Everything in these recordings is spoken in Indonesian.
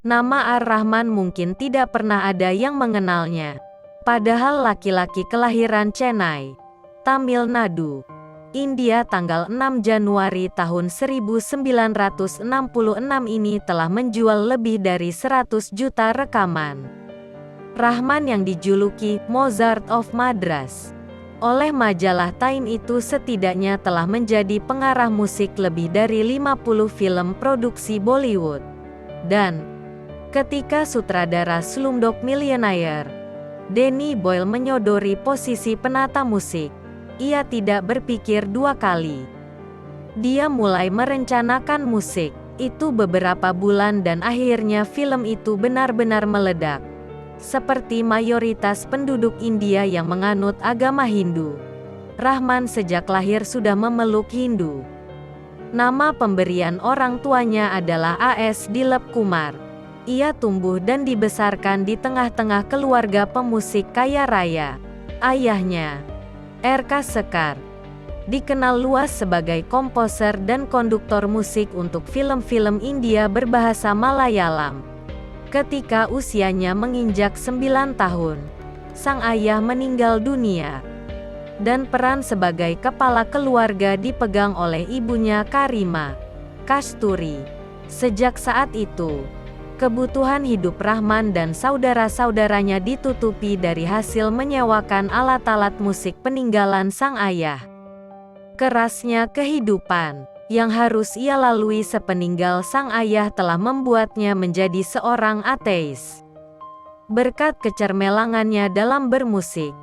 Nama Ar-Rahman mungkin tidak pernah ada yang mengenalnya. Padahal laki-laki kelahiran Chennai, Tamil Nadu, India tanggal 6 Januari tahun 1966 ini telah menjual lebih dari 100 juta rekaman. Rahman yang dijuluki Mozart of Madras oleh majalah Time itu setidaknya telah menjadi pengarah musik lebih dari 50 film produksi Bollywood. Dan ketika sutradara Slumdog Millionaire, Danny Boyle menyodori posisi penata musik, ia tidak berpikir dua kali. Dia mulai merencanakan musik itu beberapa bulan dan akhirnya film itu benar-benar meledak. Seperti mayoritas penduduk India yang menganut agama Hindu, Rahman sejak lahir sudah memeluk Hindu. Nama pemberian orang tuanya adalah A.S. Dilip Kumar. Ia tumbuh dan dibesarkan di tengah-tengah keluarga pemusik kaya raya. Ayahnya, R.K. Sekar, dikenal luas sebagai komposer dan konduktor musik untuk film-film India berbahasa Malayalam. Ketika usianya menginjak 9 tahun, sang ayah meninggal dunia, dan peran sebagai kepala keluarga dipegang oleh ibunya Karima Kasturi. Sejak saat itu, kebutuhan hidup Rahman dan saudara-saudaranya ditutupi dari hasil menyewakan alat-alat musik peninggalan sang ayah. Kerasnya kehidupan yang harus ia lalui sepeninggal sang ayah telah membuatnya menjadi seorang ateis. Berkat kecermelangannya dalam bermusik,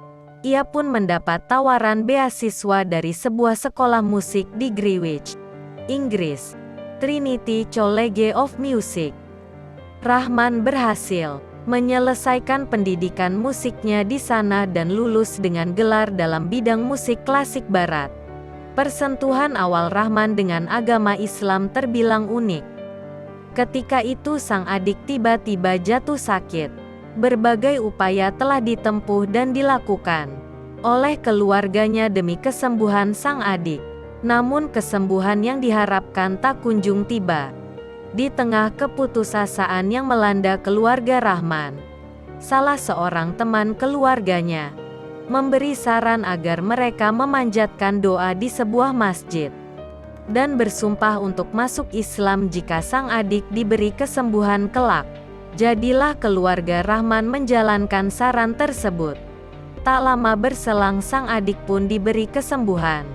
ia pun mendapat tawaran beasiswa dari sebuah sekolah musik di Greenwich, Inggris, Trinity College of Music. Rahman berhasil menyelesaikan pendidikan musiknya di sana dan lulus dengan gelar dalam bidang musik klasik barat. Persentuhan awal Rahman dengan agama Islam terbilang unik. Ketika itu sang adik tiba-tiba jatuh sakit. Berbagai upaya telah ditempuh dan dilakukan oleh keluarganya demi kesembuhan sang adik. Namun kesembuhan yang diharapkan tak kunjung tiba. Di tengah keputusasaan yang melanda keluarga Rahman, salah seorang teman keluarganya memberi saran agar mereka memanjatkan doa di sebuah masjid dan bersumpah untuk masuk Islam jika sang adik diberi kesembuhan kelak. Jadilah keluarga Rahman menjalankan saran tersebut. Tak lama berselang sang adik pun diberi kesembuhan.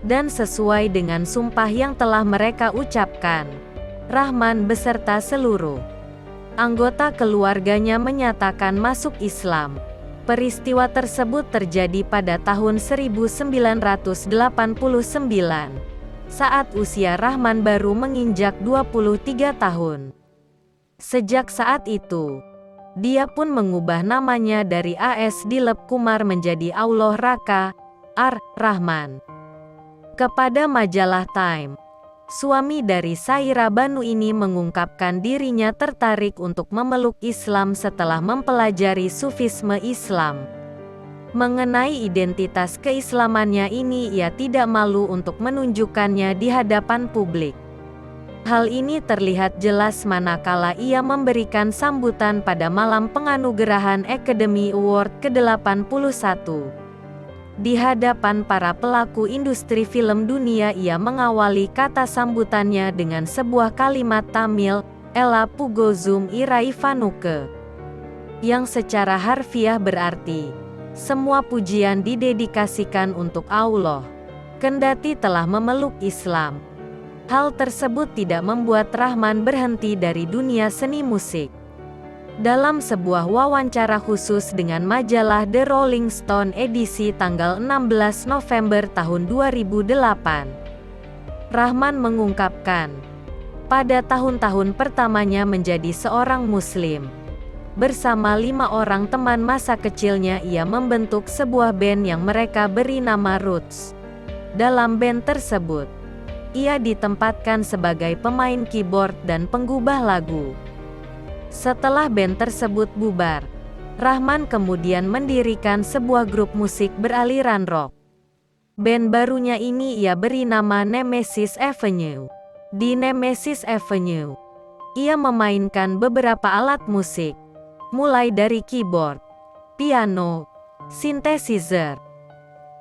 Dan sesuai dengan sumpah yang telah mereka ucapkan, Rahman beserta seluruh anggota keluarganya menyatakan masuk Islam. Peristiwa tersebut terjadi pada tahun 1989, saat usia Rahman baru menginjak 23 tahun. Sejak saat itu, dia pun mengubah namanya dari A.S. Dilip Kumar menjadi Allah Raka Ar-Rahman. Kepada majalah Time, suami dari Saira Banu ini mengungkapkan dirinya tertarik untuk memeluk Islam setelah mempelajari sufisme Islam. Mengenai identitas keislamannya ini, ia tidak malu untuk menunjukkannya di hadapan publik. Hal ini terlihat jelas manakala ia memberikan sambutan pada malam penganugerahan Academy Award ke-81. Di hadapan para pelaku industri film dunia, ia mengawali kata sambutannya dengan sebuah kalimat Tamil, Ela Pugozum Irai Vanuke, yang secara harfiah berarti, semua pujian didedikasikan untuk Allah. Kendati telah memeluk Islam, hal tersebut tidak membuat Rahman berhenti dari dunia seni musik. Dalam sebuah wawancara khusus dengan majalah The Rolling Stone edisi tanggal 16 November tahun 2008, Rahman mengungkapkan, pada tahun-tahun pertamanya menjadi seorang Muslim, bersama 5 orang teman masa kecilnya ia membentuk sebuah band yang mereka beri nama Roots. Dalam band tersebut, ia ditempatkan sebagai pemain keyboard dan penggubah lagu. Setelah band tersebut bubar, Rahman kemudian mendirikan sebuah grup musik beraliran rock. Band barunya ini ia beri nama Nemesis Avenue. Di Nemesis Avenue, ia memainkan beberapa alat musik, mulai dari keyboard, piano, synthesizer,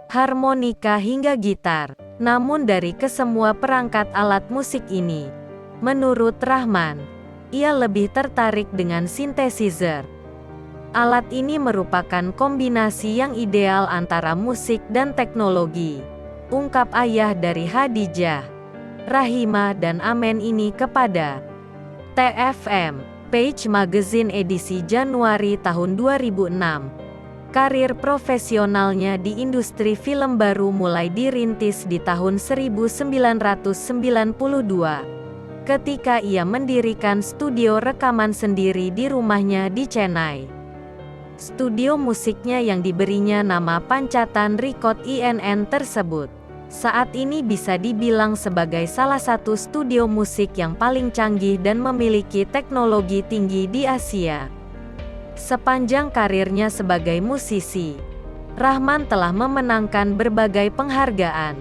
harmonika hingga gitar. Namun dari kesemua perangkat alat musik ini, menurut Rahman, ia lebih tertarik dengan synthesizer. Alat ini merupakan kombinasi yang ideal antara musik dan teknologi, ungkap ayah dari Khadijah, Rahima dan Amen ini kepada TFM Page Magazine edisi Januari tahun 2006. Karir profesionalnya di industri film baru mulai dirintis di tahun 1992, ketika ia mendirikan studio rekaman sendiri di rumahnya di Chennai. Studio musiknya yang diberinya nama Pancatan Record INN tersebut, saat ini bisa dibilang sebagai salah satu studio musik yang paling canggih dan memiliki teknologi tinggi di Asia. Sepanjang karirnya sebagai musisi, Rahman telah memenangkan berbagai penghargaan,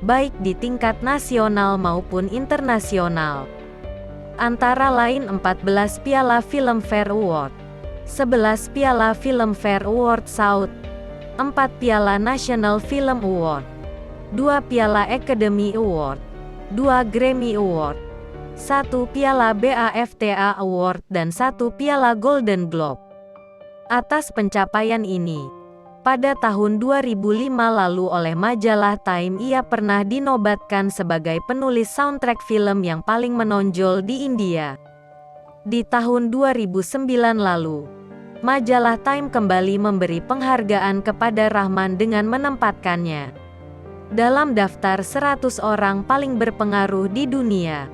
baik di tingkat nasional maupun internasional. Antara lain 14 Piala Filmfare Award, 11 Piala Filmfare Award South, 4 Piala National Film Award, 2 Piala Academy Award, 2 Grammy Award, 1 Piala BAFTA Award dan 1 Piala Golden Globe. Atas pencapaian ini, pada tahun 2005 lalu oleh majalah Time ia pernah dinobatkan sebagai penulis soundtrack film yang paling menonjol di India. Di tahun 2009 lalu, majalah Time kembali memberi penghargaan kepada Rahman dengan menempatkannya dalam daftar 100 orang paling berpengaruh di dunia.